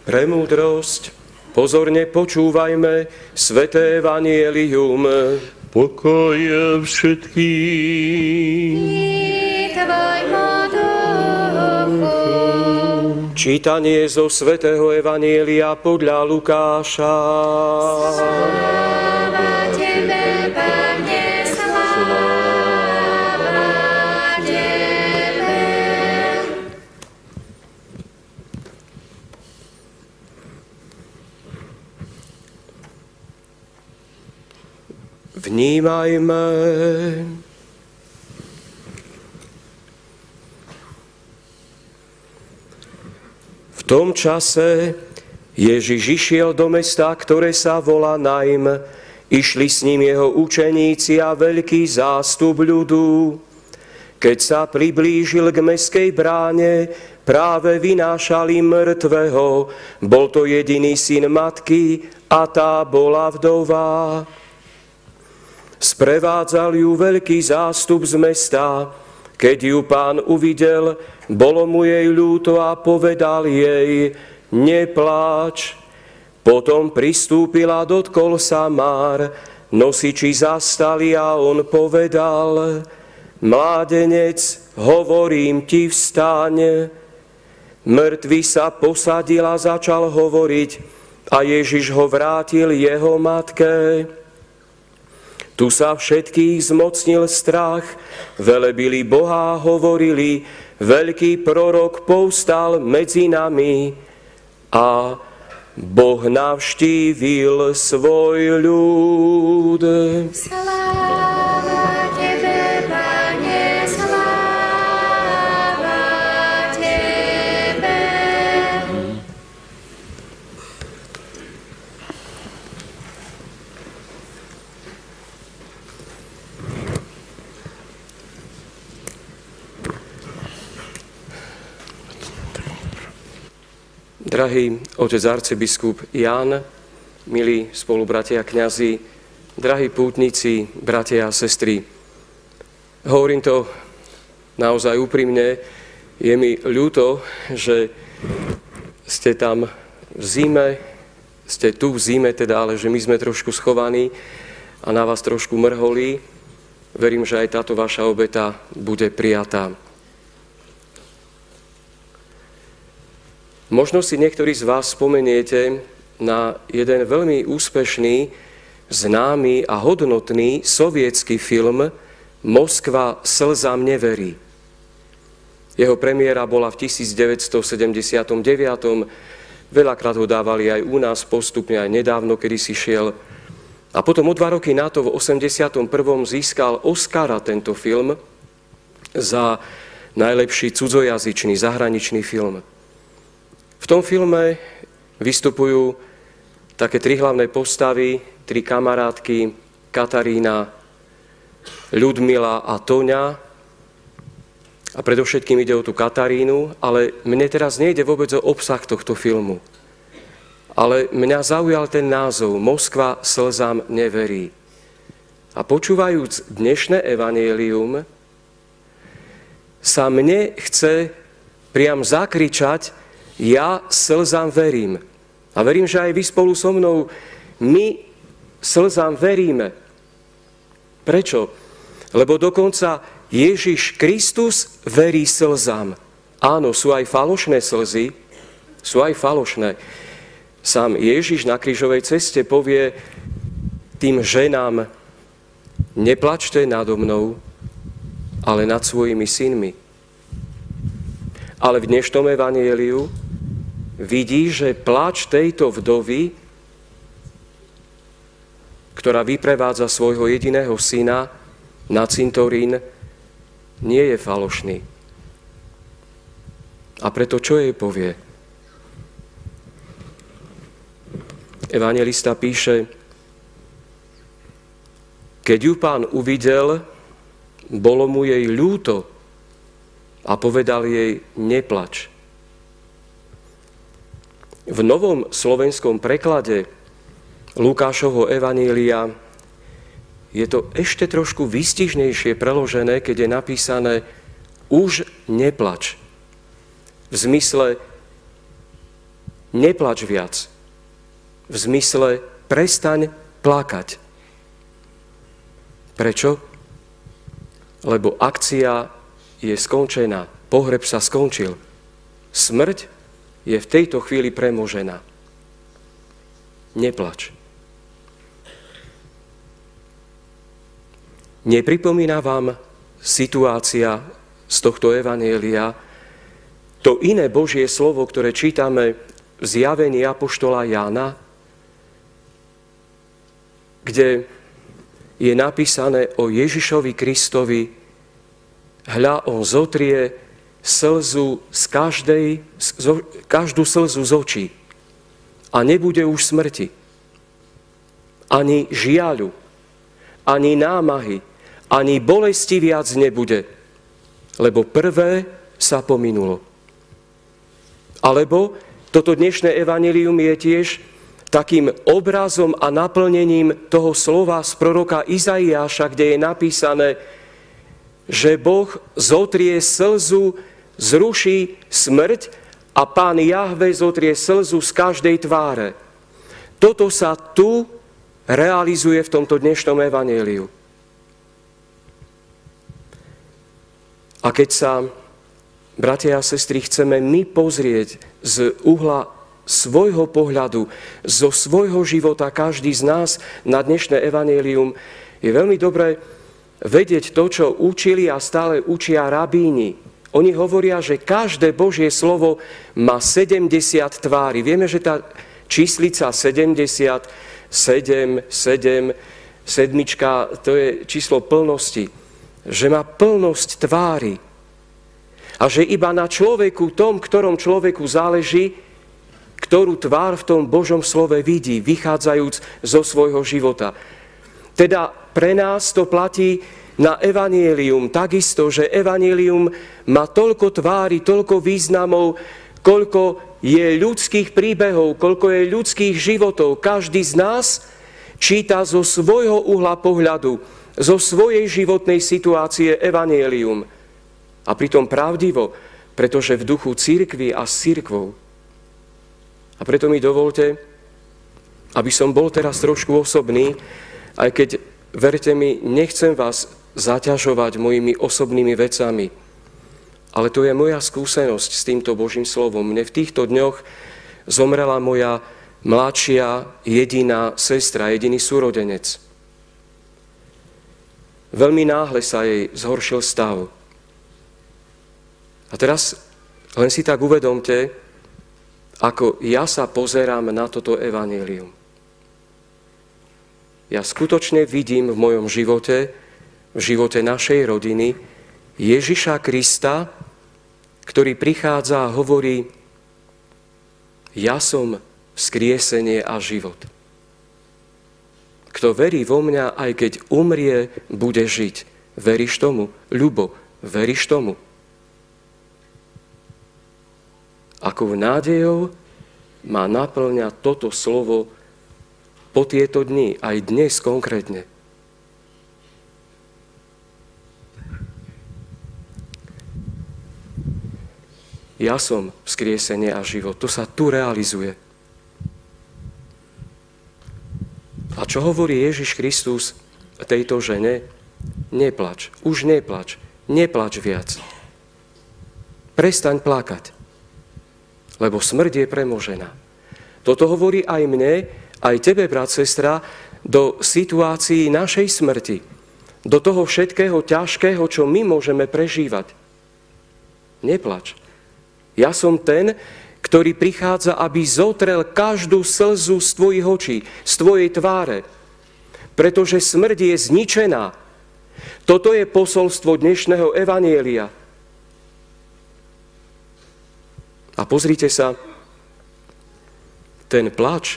Pre múdrosť pozorne počúvajme sväté evanjelium. Pokoj všetkým. Čítanie zo svätého evanjelia podľa Lukáša. Sláva Tebe, Pane, sláva Tebe. Vnímajme. V tom čase Ježiš išiel do mesta, ktoré sa volá Naim. Išli s ním jeho učeníci a veľký zástup ľudu. Keď sa priblížil k mestskej bráne, práve vynášali mŕtvého. Bol to jediný syn matky a tá bola vdová. Sprevádzal ju veľký zástup z mesta. Keď ju Pán uvidel, bolo mu jej ľúto a povedal jej: nepláč. Potom pristúpil a dotkol sa Már. Nosiči zastali a on povedal: mládenec, hovorím ti, vstaň. Mŕtvy sa posadil a začal hovoriť a Ježiš ho vrátil jeho matke. Tu sa všetkých zmocnil strach, velebili Boha a hovorili: veľký prorok povstal medzi nami a Boh navštívil svoj ľud. Sláva Tebe, Pane, sláva Tebe. Drahý otec arcibiskup Ján, milí spolubratia kňazi, drahí pútnici, bratia a sestry, hovorím to naozaj úprimne, je mi ľúto, že ste tam v zime, ste tu v zime teda, ale že my sme trošku schovaní a na vás trošku mrholí. Verím, že aj táto vaša obeta bude prijatá. Možno si niektorí z vás spomeniete na jeden veľmi úspešný, známy a hodnotný sovietský film Moskva slzám neverí. Jeho premiéra bola v 1979. Veľakrát ho dávali aj u nás, postupne aj nedávno, kedy si šiel. A potom o 2 roky na to, v 81. získal Oscara tento film za najlepší cudzojazyčný, zahraničný film. V tom filme vystupujú také 3 hlavné postavy, 3 kamarátky, Katarína, Ľudmila a Toňa. A predovšetkým ide o tú Katarínu, ale mne teraz nejde vôbec o obsah tohto filmu. Ale mňa zaujal ten názov Moskva slzám neverí. A počúvajúc dnešné evanjelium, sa mne chce priam zakričať: ja slzám verím. A verím, že aj vy spolu so mnou, my slzám veríme. Prečo? Lebo dokonca Ježiš Kristus verí slzám. Áno, sú aj falošné slzy, sú aj falošné. Sám Ježiš na krížovej ceste povie tým ženám: neplačte nado mnou, ale nad svojimi synmi. Ale v dnešnom evanjeliu vidí, že plač tejto vdovy, ktorá vyprevádza svojho jediného syna na cintorín, nie je falošný. A preto čo jej povie? Evanjelista píše: keď ju Pán uvidel, bolo mu jej ľúto a povedal jej: neplač. V novom slovenskom preklade Lukášovho evanjelia je to ešte trošku výstižnejšie preložené, keď je napísané: už neplač. V zmysle neplač viac. V zmysle prestaň plakať. Prečo? Lebo akcia je skončená. Pohreb sa skončil. Smrť je v tejto chvíli premožená. Neplač. Nepripomína vám situácia z tohto evanjelia to iné Božie slovo, ktoré čítame v zjavení apoštola Jána, kde je napísané o Ježišovi Kristovi: hľa, on zotrie slzu každú slzu z očí a nebude už smrti, ani žiaľu, ani námahy, ani bolesti viac nebude, lebo prvé sa pominulo. Alebo toto dnešné evanjelium je tiež takým obrazom a naplnením toho slova z proroka Izaiáša, kde je napísané, že Boh zotrie slzu, zruší smrť a Pán Jahve zotrie slzu z každej tváre. Toto sa tu realizuje v tomto dnešnom evanjeliu. A keď sa, bratia a sestry, chceme my pozrieť z uhla svojho pohľadu, zo svojho života, každý z nás na dnešné evanjelium, je veľmi dobré vedieť to, čo učili a stále učia rabíni. Oni hovoria, že každé Božie slovo má 70 tvári. Vieme, že tá číslica 70, 7, sedmička, to je číslo plnosti. Že má plnosť tvári. A že iba na človeku, tom, ktorom človeku záleží, ktorú tvár v tom Božom slove vidí, vychádzajúc zo svojho života. Teda pre nás to platí na evanjelium takisto, že evanjelium má toľko tvári, toľko významov, koľko je ľudských príbehov, koľko je ľudských životov. Každý z nás číta zo svojho uhla pohľadu, zo svojej životnej situácie evanjelium. A pritom pravdivo, pretože v duchu cirkvi a s cirkvou. A preto mi dovolte, aby som bol teraz trošku osobný, aj keď, verte mi, nechcem vás zaťažovať mojimi osobnými vecami. Ale to je moja skúsenosť s týmto Božím slovom. Mne v týchto dňoch zomrela moja mladšia jediná sestra, jediný súrodenec. Veľmi náhle sa jej zhoršil stav. A teraz len si tak uvedomte, ako ja sa pozerám na toto evanjelium. Ja skutočne vidím v mojom živote, v živote našej rodiny, Ježiša Krista, ktorý prichádza a hovorí: ja som vzkriesenie a život. Kto verí vo mňa, aj keď umrie, bude žiť. Veríš tomu? Ľubo, veríš tomu? Akou nádejou ma naplňa toto slovo po tieto dni, aj dnes konkrétne. Ja som vzkriesenie a život. To sa tu realizuje. A čo hovorí Ježiš Kristus tejto žene? Neplač, už neplač, neplač viac. Prestaň plakať, lebo smrť je premožená. Toto hovorí aj mne, aj tebe, brat, sestra, do situácií našej smrti, do toho všetkého ťažkého, čo my môžeme prežívať. Neplač. Ja som ten, ktorý prichádza, aby zotrel každú slzu z tvojich očí, z tvojej tváre. Pretože smrť je zničená. Toto je posolstvo dnešného evanjelia. A pozrite sa, ten plač,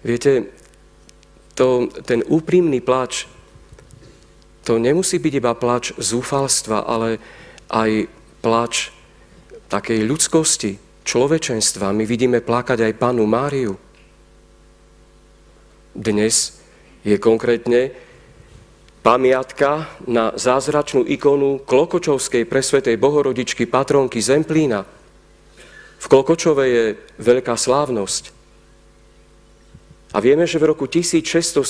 viete, ten úprimný plač, to nemusí byť iba plač zúfalstva, ale aj plač takej ľudskosti, človečenstva. My vidíme plakať aj Pannu Máriu. Dnes je konkrétne pamiatka na zázračnú ikonu Klokočovskej presvätej Bohorodičky patronky Zemplína. V V Klokočove je veľká slávnosť. A vieme, že v roku 1670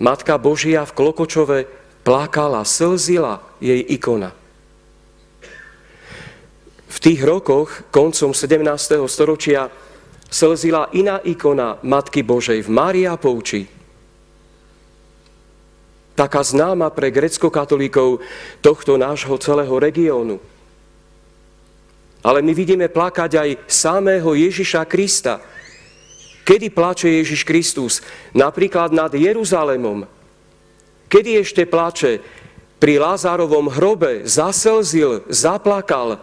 Matka Božia v Klokočove plakala, slzila jej ikona. V tých rokoch, koncom 17. storočia, slzila iná ikona Matky Božej v Mariápovči. Taká známa pre gréckokatolíkov tohto nášho celého regiónu. Ale my vidíme plakať aj samého Ježiša Krista. Kedy plače Ježiš Kristus? Napríklad nad Jeruzalémom. Kedy ešte plače? Pri Lázarovom hrobe zaslzil, zaplakal.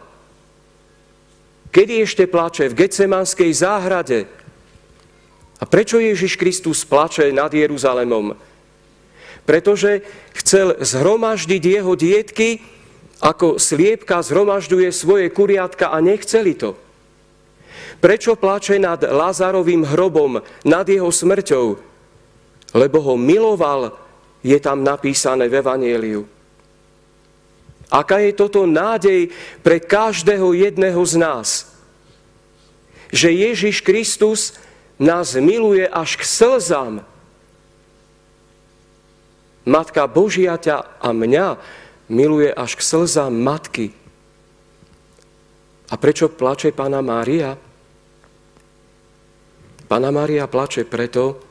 Kedy ešte plače? V Getsemanskej záhrade. A prečo Ježiš Kristus plače nad Jeruzalémom? Pretože chcel zhromaždiť jeho dietky, ako sliepka zhromažďuje svoje kuriatka a nechceli to. Prečo plače nad Lázarovým hrobom, nad jeho smrťou? Lebo ho miloval, je tam napísané v Evanjeliu. Aká je toto nádej pre každého jedného z nás? Že Ježiš Kristus nás miluje až k slzám. Matka Božia ťa a mňa miluje až k slzám matky. A prečo plače Panna Mária? Panna Mária plače preto,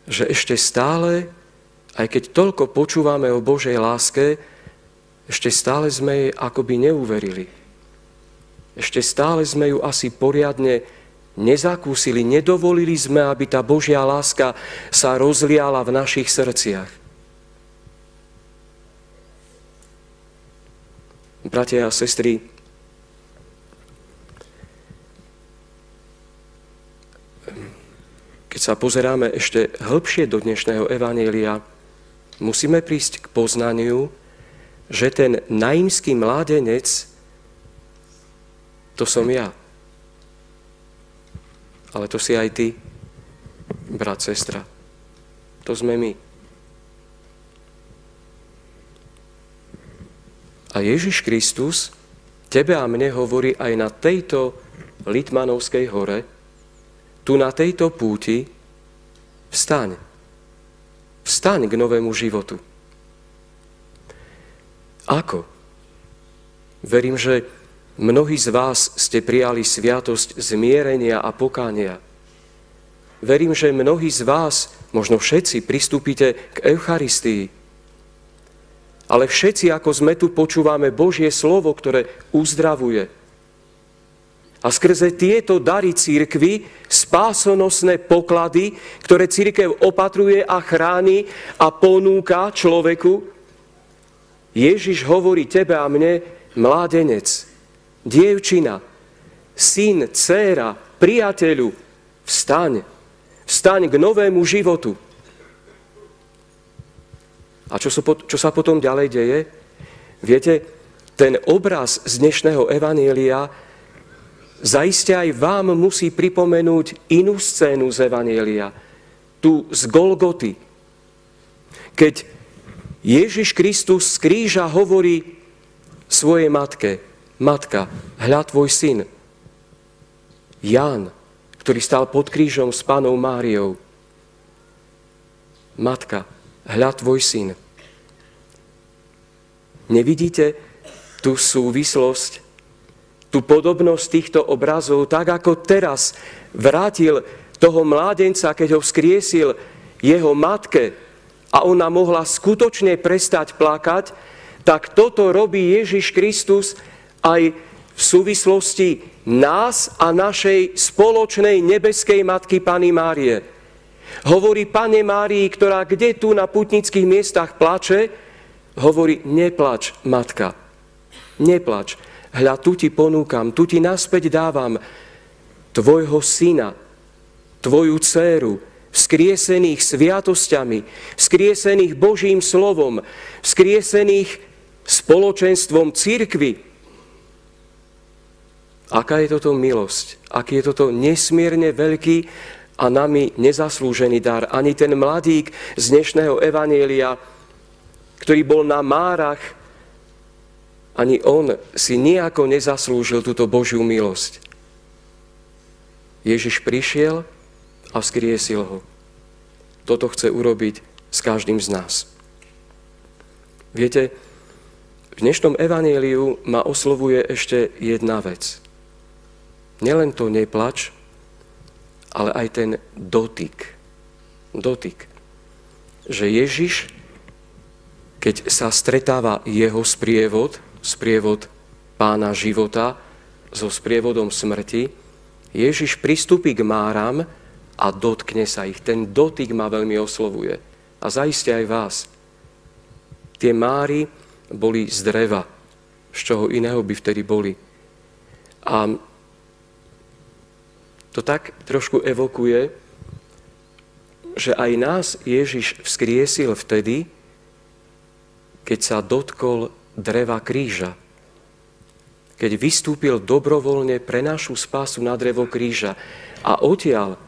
že ešte stále, aj keď toľko počúvame o Božej láske, ešte stále sme jej akoby neuverili. Ešte stále sme ju asi poriadne nezakúsili, nedovolili sme, aby tá Božia láska sa rozliala v našich srdciach. Bratia a sestry, keď sa pozeráme ešte hĺbšie do dnešného evanjelia, musíme prísť k poznaniu, že ten naímský mládenec, to som ja. Ale to si aj ty, brat, sestra. To sme my. A Ježiš Kristus tebe a mne hovorí aj na tejto Litmanovskej hore, tu na tejto púti, vstaň. Vstaň k novému životu. Ako? Verím, že mnohí z vás ste prijali sviatosť zmierenia a pokánia. Verím, že mnohí z vás, možno všetci, pristúpite k Eucharistii. Ale všetci, ako sme tu, počúvame Božie slovo, ktoré uzdravuje. A skrze tieto dary cirkvi, spásonosné poklady, ktoré cirkev opatruje a chráni a ponúka človeku, Ježiš hovorí tebe a mne, mládenec, dievčina, syn, dcéra, priateľu, vstaň. Vstaň k novému životu. A čo sa potom ďalej deje? Viete, ten obraz z dnešného evanjelia zaiste aj vám musí pripomenúť inú scénu z evanjelia. Tu z Golgoty. Keď Ježiš Kristus z kríža hovorí svojej matke, matka, hľa tvoj syn. Ján, ktorý stál pod krížom s Pannou Máriou. Matka, hľa tvoj syn. Nevidíte tú súvislosť, tú podobnosť týchto obrazov, tak ako teraz vrátil toho mládenca, keď ho vzkriesil jeho matke a ona mohla skutočne prestať plakať, tak toto robí Ježiš Kristus aj v súvislosti nás a našej spoločnej nebeskej matky Panny Márie. Hovorí Panne Márii, ktorá kde tu na putnických miestach plače, hovorí, neplač, matka, neplač. Hľa, tu ti ponúkam, tu ti naspäť dávam tvojho syna, tvoju dcéru, vzkriesených sviatosťami, vzkriesených Božím slovom, vzkriesených spoločenstvom cirkvi. Aká je toto milosť, aký je toto nesmierne veľký a nami nezaslúžený dar. Ani ten mladík z dnešného evanjelia, ktorý bol na Márach, Ani on si nejako nezaslúžil túto Božiu milosť. Ježiš prišiel a vzkriesil ho. Toto chce urobiť s každým z nás. Viete, v dnešnom evanjeliu ma oslovuje ešte jedna vec. Nielen to neplač, ale aj ten dotyk. Dotyk. Že Ježiš, keď sa stretáva jeho sprievod pána života so sprievodom smrti, Ježiš pristúpi k máram a dotkne sa ich. Ten dotyk ma veľmi oslovuje. A zaiste aj vás. Tie máry boli z dreva. Z čoho iného by vtedy boli. A to tak trošku evokuje, že aj nás Ježiš vzkriesil vtedy, keď sa dotkol dreva kríža. Keď vystúpil dobrovoľne pre našu spásu na drevo kríža. A odtiaľ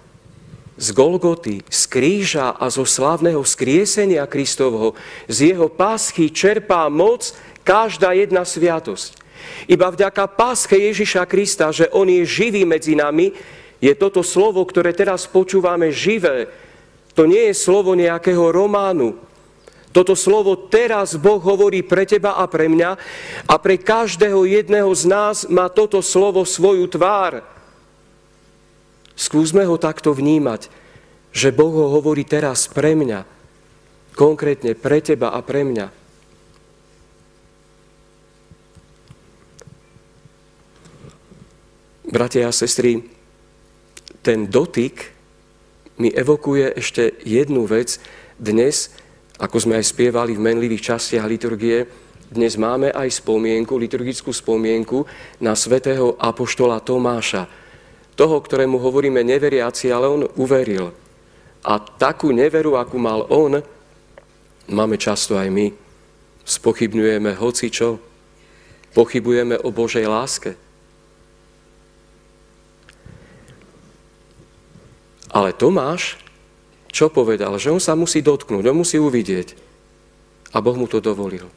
z Golgoty, z kríža a zo slávneho skriesenia Kristovho, z jeho pásky čerpá moc každá jedna sviatosť. Iba vďaka páske Ježiša Krista, že on je živý medzi nami, je toto slovo, ktoré teraz počúvame, živé. To nie je slovo nejakého románu. Toto slovo teraz Boh hovorí pre teba a pre mňa a pre každého jedného z nás má toto slovo svoju tvár. Skúsme ho takto vnímať, že Boh ho hovorí teraz pre mňa, konkrétne pre teba a pre mňa. Bratia a sestry, ten dotyk mi evokuje ešte jednu vec. Dnes, ako sme aj spievali v menlivých častiach liturgie, dnes máme aj liturgickú spomienku na svätého apoštola Tomáša. Toho, ktorému hovoríme neveriaci, ale on uveril. A takú neveru, akú mal on, máme často aj my. Spochybňujeme hocičo, pochybujeme o Božej láske. Ale Tomáš, čo povedal? Že on sa musí dotknúť, on musí uvidieť. A Boh mu to dovolil.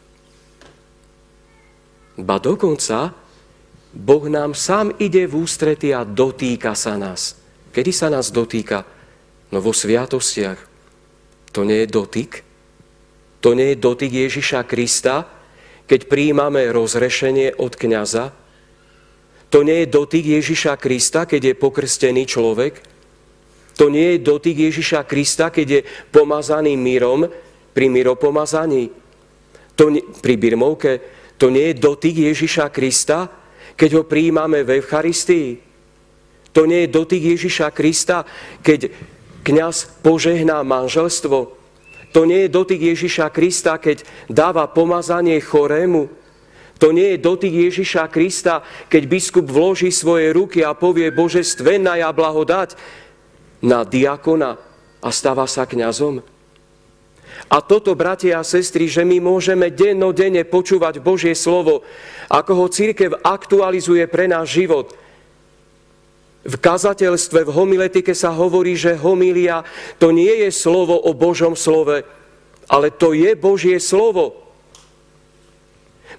Ba dokonca Boh nám sám ide v ústrety a dotýka sa nás. Kedy sa nás dotýka? No vo sviatostiach. To nie je dotyk? To nie je dotyk Ježiša Krista, keď prijímame rozrešenie od kňaza? To nie je dotyk Ježiša Krista, keď je pokrstený človek? To nie je dotyk Ježiša Krista, keď je pomazaný mírom pri miropomazaní. Pri birmovke. To nie je dotyk Ježiša Krista, keď ho prijímame v Eucharistii. To nie je dotyk Ježiša Krista, keď kňaz požehná manželstvo. To nie je dotyk Ježiša Krista, keď dáva pomazanie chorému. To nie je dotyk Ježiša Krista, keď biskup vloží svoje ruky a povie Božestvenná ja blahodať na diakona a stáva sa kňazom. A toto, bratia a sestry, že my môžeme dennodenne počúvať Božie slovo, ako ho cirkev aktualizuje pre náš život. V kazateľstve, v homiletike sa hovorí, že homília to nie je slovo o Božom slove, ale to je Božie slovo.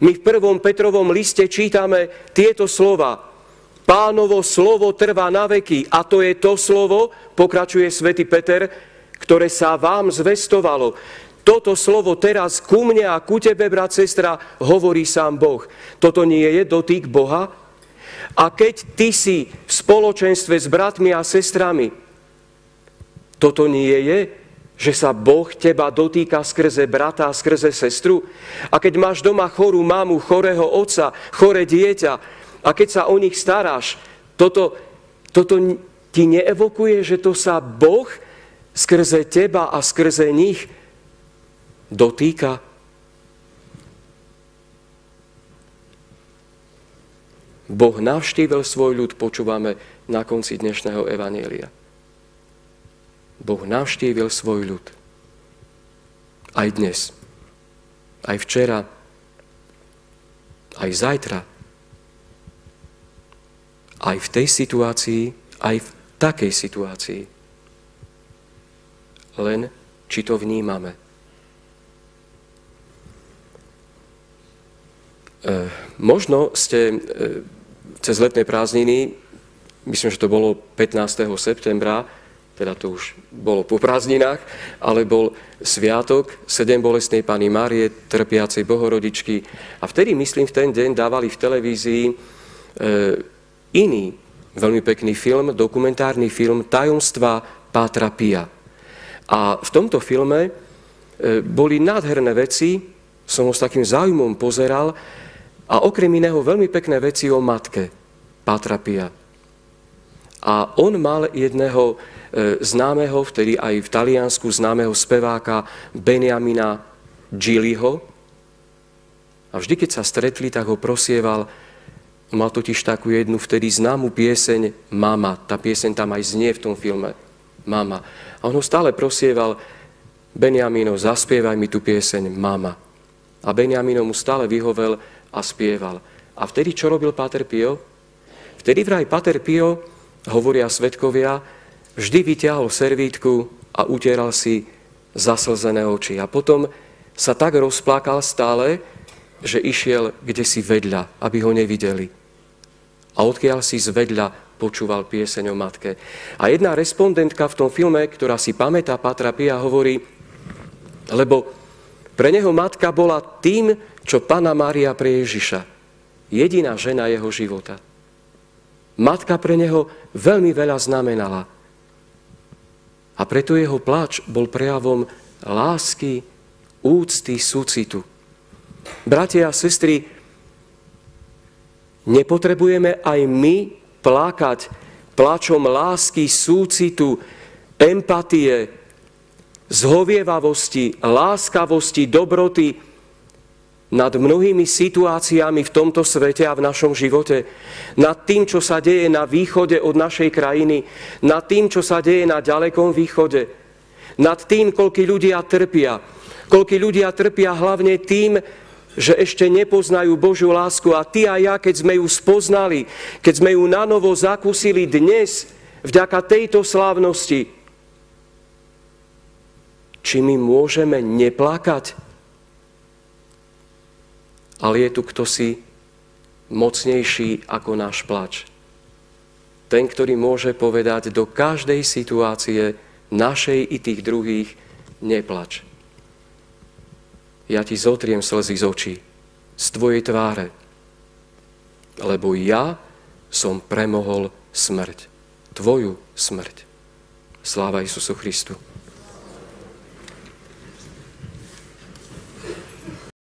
My v 1. Petrovom liste čítame tieto slova. Pánovo slovo trvá na veky a to je to slovo, pokračuje svätý Peter, ktoré sa vám zvestovalo. Toto slovo teraz ku mne a ku tebe, brat, sestra, hovorí sám Boh. Toto nie je dotyk Boha? A keď ty si v spoločenstve s bratmi a sestrami, toto nie je, že sa Boh teba dotýka skrze brata a skrze sestru? A keď máš doma chorú mamu, chorého otca, choré dieťa, a keď sa o nich staráš, toto ti neevokuje, že to sa Boh skrze teba a skrze nich dotýka? Boh navštívil svoj ľud, počúvame na konci dnešného evanjelia. Boh navštívil svoj ľud. Aj dnes, aj včera, aj zajtra, aj v tej situácii, aj v takej situácii. Len, či to vnímame. Možno ste cez letné prázdniny, myslím, že to bolo 15. septembra, teda to už bolo po prázdninách, ale bol sviatok Sedem bolestnej Panny Márie, trpiacej Bohorodičky. A vtedy, myslím, v ten deň dávali v televízii iný veľmi pekný film, dokumentárny film Tajomstva Pátra Pia. A v tomto filme boli nádherné veci, som ho s takým záujmom pozeral, a okrem iného veľmi pekné veci o matke Pátra Pia. A on mal jedného známeho, vtedy aj v Taliansku známeho speváka Beniamina Gilliho. A vždy, keď sa stretli, tak ho prosieval. Mal totiž takú jednu vtedy známu pieseň Mama. Tá pieseň tam aj znie v tom filme. Mama. A on ho stále prosieval: Beniamino, zaspievaj mi tú pieseň Mama. A Beniamino mu stále vyhovel a spieval. A vtedy čo robil Páter Pio? Vtedy vraj Páter Pio, hovoria svedkovia, vždy vyťahol servítku a utieral si zaslzené oči. A potom sa tak rozplakal stále, že išiel kdesi vedľa, aby ho nevideli. A odkiaľ si zvedľa počúval pieseň o matke. A jedna respondentka v tom filme, ktorá si pamätá Pátra Pia, hovorí, lebo pre neho matka bola tým, čo Panna Mária pre Ježiša. Jediná žena jeho života. Matka pre neho veľmi veľa znamenala. A preto jeho pláč bol prejavom lásky, úcty, súcitu. Bratia a sestry, nepotrebujeme aj my plakať pláčom lásky, súcitu, empatie, zhovievavosti, láskavosti, dobroty nad mnohými situáciami v tomto svete a v našom živote, nad tým, čo sa deje na východe od našej krajiny, nad tým, čo sa deje na ďalekom východe, nad tým, koľko ľudia trpia. Koľko ľudia trpia hlavne tým, že ešte nepoznajú Božiu lásku. A ty a ja, keď sme ju spoznali, keď sme ju nanovo zakúsili dnes, vďaka tejto slávnosti, či my môžeme neplakať? Ale je tu ktosi mocnejší ako náš plač. Ten, ktorý môže povedať do každej situácie, našej i tých druhých, neplač. Ja ti zotriem slzy z očí, z tvojej tváre, lebo ja som premohol smrť, tvoju smrť. Sláva Isusu Christu.